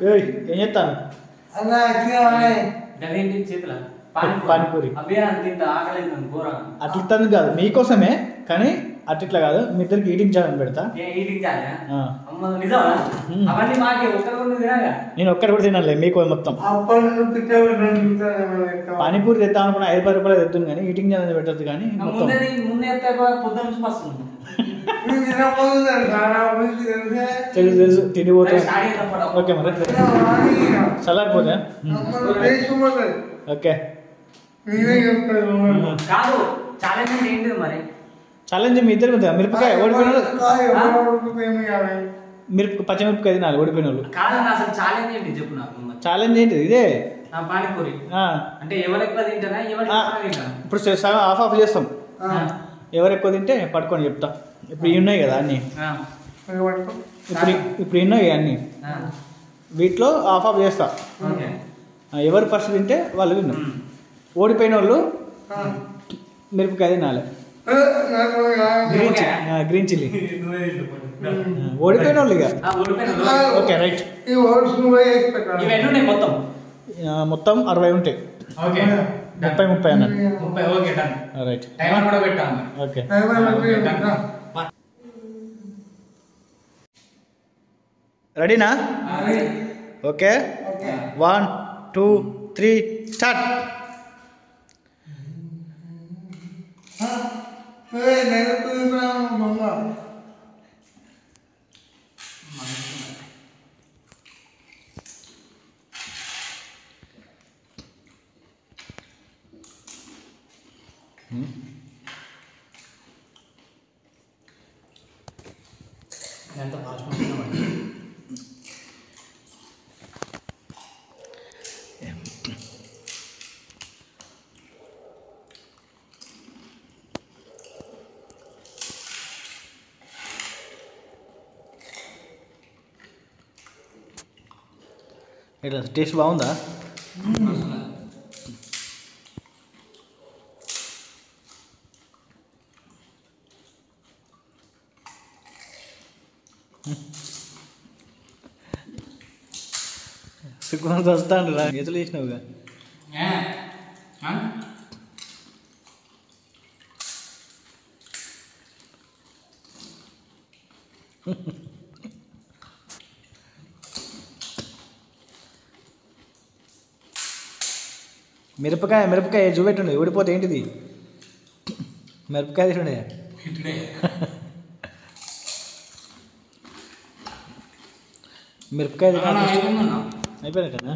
ఏయ్ ఏం చేస్తాను చేతుల పానీపూరి అట్లా ఇస్తాను కాదు మీకోసమే, కానీ అట్లా కాదు మీ ఇద్దరికి ఈటింగ్ ఛానల్ పెడతా. నేను ఒక్కటి కూడా తినాలి మీకు మొత్తం. పానీపూరి తెద్దాం అనుకున్నా 5 రూపాయలు తెద్దాను కానీ ఈటింగ్ ఛానల్ పెట్టద్దు. కానీ మొత్తం తెలుసు తెలుసు తిండిపోతాం. ఓకే మరి చల్లారిపోతా. ఓకే ఛాలెంజ్ మీ ఇద్దరు మిరపకాయ ఓడిపోయిన పచ్చిమిరపకాయ తినాలి ఓడిపోయిన వాళ్ళు. ఛాలెంజ్ ఏంటి ఇదే పానీపూరి అంటే ఎవరు ఎక్కువ తింటారా? ఇప్పుడు సగం ఆఫ్ చేస్తాం. ఎవరు ఎక్కువ తింటే పట్టుకొని చెప్తా. ఇప్పుడు ఉన్నాయి కదా అన్ని, ఇప్పుడు ఉన్నాయి అన్ని, వీటిలో ఆఫ్ చేస్తా. ఎవరు ఫస్ట్ తింటే వాళ్ళు తిన్నాం. ఓడిపోయిన వాళ్ళు మిరపకాయ తినాలి, గ్రీన్ చిల్లీ. ఓడిపోయిన వాళ్ళు ఇక ఓకే రైట్. మొత్తం 60 ఉంటాయి. 30 అన్నాడు. Right okay. రెడీనా? Okay 1 2 3 start. ఎంత ఫాస్ట్ ఇట్లా టేస్ట్ బాగుందా? సుఖం వస్తాను రా, ఎదులు వేసినావుగా. మిరపకాయ చూపెట్టుండే ఊడిపోతే ఏంటిది? మిరపకాయ తిండే మిరపకాయ అయిపోయింది కదా.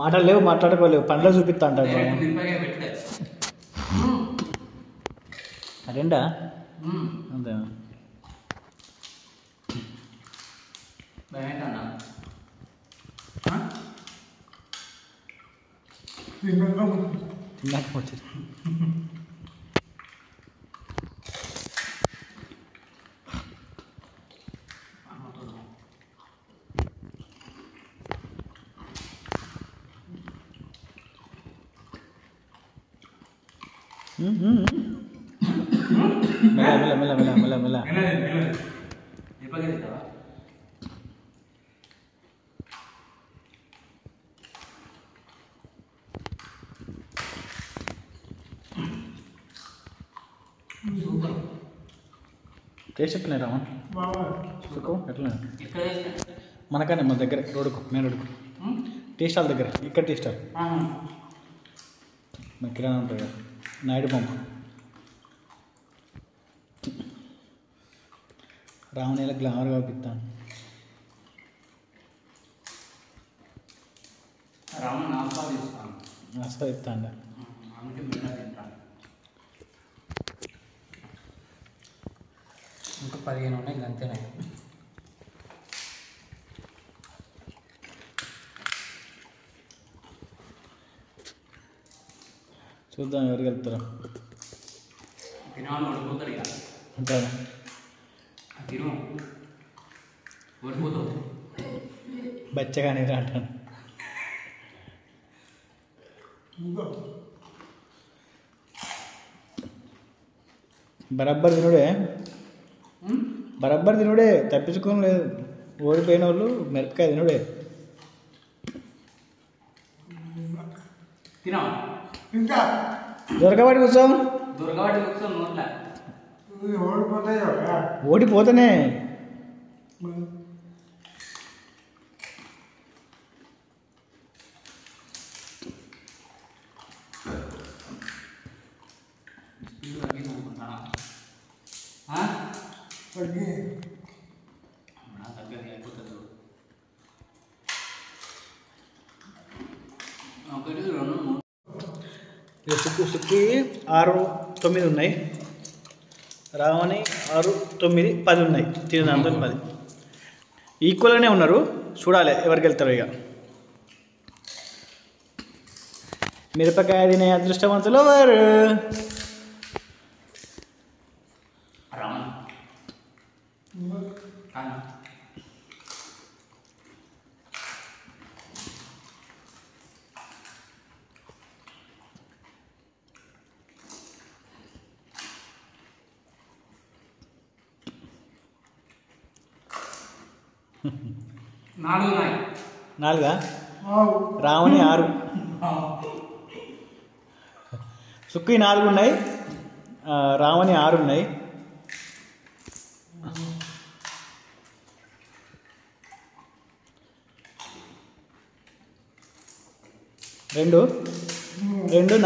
మాట్లాడలేవు, మాట్లాడుకోలేవు, పండ్లు చూపిస్తా అంటాడు. అదేండా అంతే. తిన్నాక వచ్చేది. మెల్ల మెల్ల మెల్ల మెల్ల మెల్ల టేస్ట్ ఎట్లున్నాయి రామన్? సుఖం ఎట్లా? మనకనే మన దగ్గర రోడ్డుకు, మెయిన్ రోడ్డుకు టీ స్టాల్ దగ్గర. ఇక్కడ టీ స్టాల్ మన కిరాణా ఉంటుంది కదా, నాయుడు పంపు. రావణీల గ్లామర్గా పంపిస్తాను. ఆస్వాదిస్తాను. ఇంకా 15 ఉన్నాయి, అంతేనే. చూద్దాం ఎవరు వెళ్తారా. తినాలి ఓడిపోతాడు ఇక అంతేనా? తిను ఓడిపోతావు. బచ్చగానే అంటాను. బరాబర్ తినుడే. బరబ్బర్ తినుడే, తప్పించుకోని లేదు. ఓడిపోయిన వాళ్ళు మిరపకాయ తినుడే. తినా దొరకబడి కూర్చో. దొరకబడి కూర్చో నోట్ల ఓడిపోతేనే ఒకటి రెండు మూడు సుక్కి 6, 9 ఉన్నాయి. రావణి 6, 9, 10 ఉన్నాయి. తినదాంతో 10 ఈక్వల్గానే ఉన్నారు. చూడాలి ఎవరికి వెళ్తారు. ఇక మిరపకాయ తినే అదృష్టవంతులు ఎవరు? రావణ్ 4 ఉన్నాయి. 4 రావణి 6, సుక్కి 4 ఉన్నాయి. రావణి 6 ఉన్నాయి. రెండు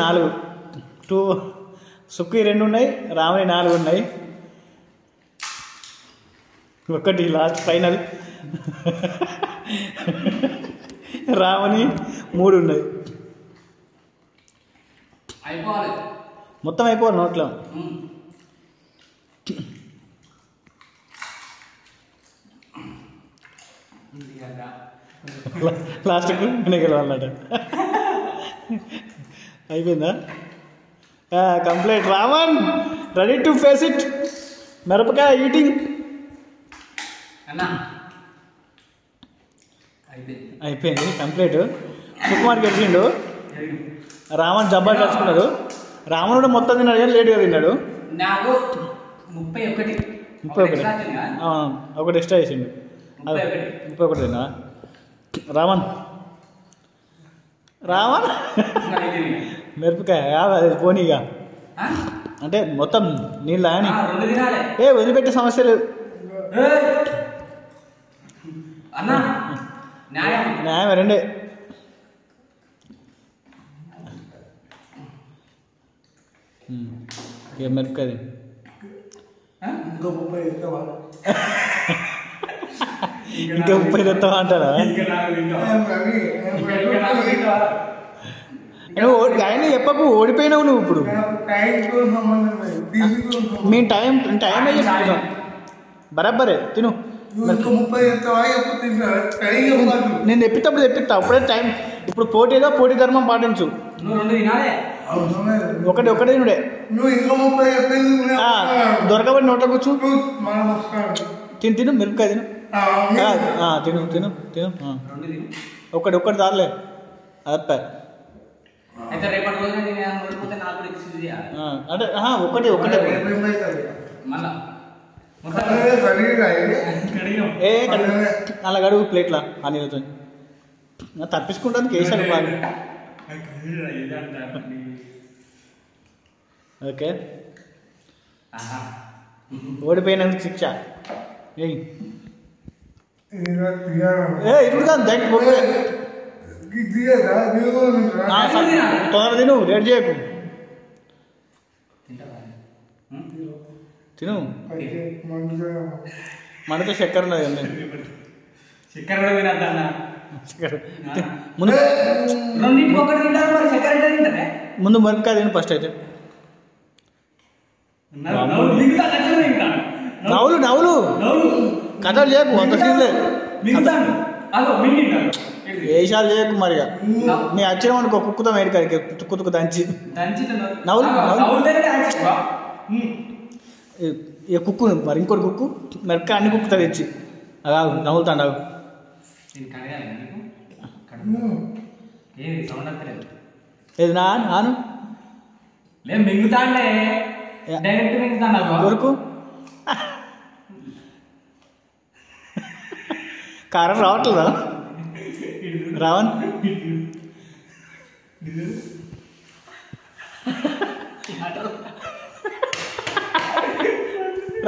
4 2 సుక్కి 2 ఉన్నాయి. రావణి 4 ఉన్నాయి. ఒకటి లాస్ట్ ఫైనల్ రావణి 3 ఉన్నాయి. అయిపోవాలి మొత్తం అయిపోవాలి నోట్లో. లాస్ట్కు గెలవాలన్నట. అయిపోయిందా? Complete. Ravan ready to face it. మిరపకాయ ఈటింగ్ అయిపోయింది కంప్లీట్. సుకుమార్ గెలిచిండు. రావణ్ జబ్బా కలుసుకున్నాడు. రావణ్ కూడా మొత్తం తిన్నాడు కానీ లేట్గా తిన్నాడు. నాకు 31 ఒకటి ఎక్స్ట్రా వేసిండు. 31 తిన్నా. రావణ్ మిరపకాయ అది పోనీగా అంటే మొత్తం నీళ్ళు అని వదిలిపెట్టే సమస్య లేదు. న్యాయం 2. ఇక మిరపకాయ ఇంకా 30 తెస్తావా అంటారా? ఆయన చెప్పకు, ఓడిపోయినావు నువ్వు. ఇప్పుడు మేము టైమే చెప్తున్నాం. బరాబరే తిను. నేను తెప్పిస్తా అప్పుడే టైం. ఇప్పుడు పోటీగా పోటీ ధర్మం పాటించు. ఒకటి తినుడే. దొరకబడి నోట్లో కూర్చు. తిను మిరపకాయ తిను. ఒకటి దారిలే అదప్ప. అంటే ఒకటే అలా గడుగు ప్లేట్లా ఆ నీళ్ళతో. తప్పించుకుంటాను కేసాను బాగా. ఓకే ఓడిపోయినందుకు శిక్ష. ఇప్పుడు కాదు తొందర తిను, లేట్ చేయకు. తిను. మనతో చక్కెర ఉన్నది ముందు మిరపకాయ తిను ఫస్ట్. అయితే నవ్వులు కథలు చేయకు, అంత సీన్ లేదు. వేషాలు చేయకు. మరిగా నీ అచ్చరం అనుకో కుక్కుతో మేడికాడికి తుక్కు దంచి నవ్వులు ఇక కుక్కు. మరి ఇంకోటి కుక్కు మిరపకాయ అన్ని కుక్కుతా తెచ్చి అలా నవ్వులుతాండావు. ఏది నాను మింగుతాండే కొరకు కారం రావట్లేదా రావణ్?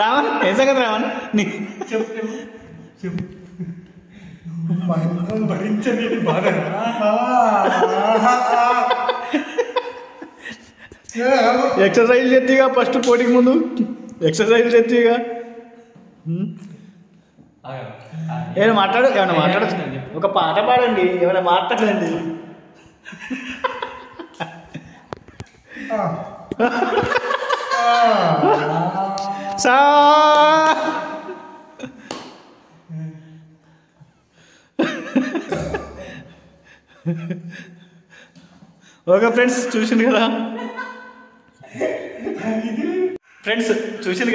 రావణ్ ఏం సంగతి రావణ్? భరించలేని బాధ. ఎక్సర్సైజ్ చేతిగా ఫస్ట్ పోటీకి ముందు ఎక్సర్సైజ్ చేతిగా ఏమైనా మాట్లాడచ్చు. ఒక పాట పాడండి, ఏమైనా మాట్లాడండి. సా ఓకే ఫ్రెండ్స్, చూసింది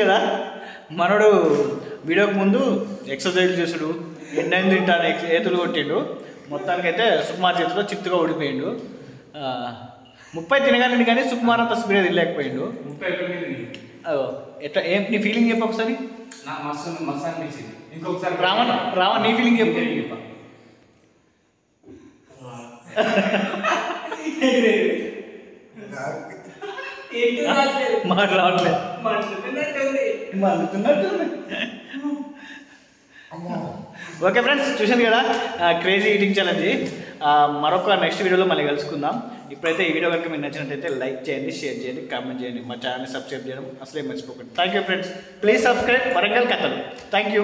కదా మనోడు వీడియోకి ముందు ఎక్సర్సైజ్ చేసుడు, ఎన్నైనా తింటాను, ఏతులు కొట్టిండు. మొత్తానికైతే సుకుమార్ చేతిలో చిత్తుగా ఓడిపోయిండు. 30 తినగానే కానీ సుకుమార్ అంత స్పీడ్ తినలేకపోయిండు. 31 ఎట్లా ఏం నీ ఫీలింగ్ చెప్పు ఒకసారి. నాకు మస్తు అనిపించింది. ఇంకొకసారి రావణ్ నీ ఫీలింగ్ చెప్పు. మాట్లాడలేదు ఓకే ఫ్రెండ్స్, చూశాను కదా క్రేజీ ఈటింగ్ ఛాలెంజ్. మరొక నెక్స్ట్ వీడియోలో మళ్ళీ కలుసుకుందాం. ఇప్పుడైతే ఈ వీడియో కనుక మీకు నచ్చినట్టయితే లైక్ చేయండి, షేర్ చేయండి, కామెంట్ చేయండి, మా ఛానల్ని సబ్స్క్రైబ్ చేయడం అసలే మర్చిపోకండి. Thank you friends, please subscribe Warangal కథలు. Thank you.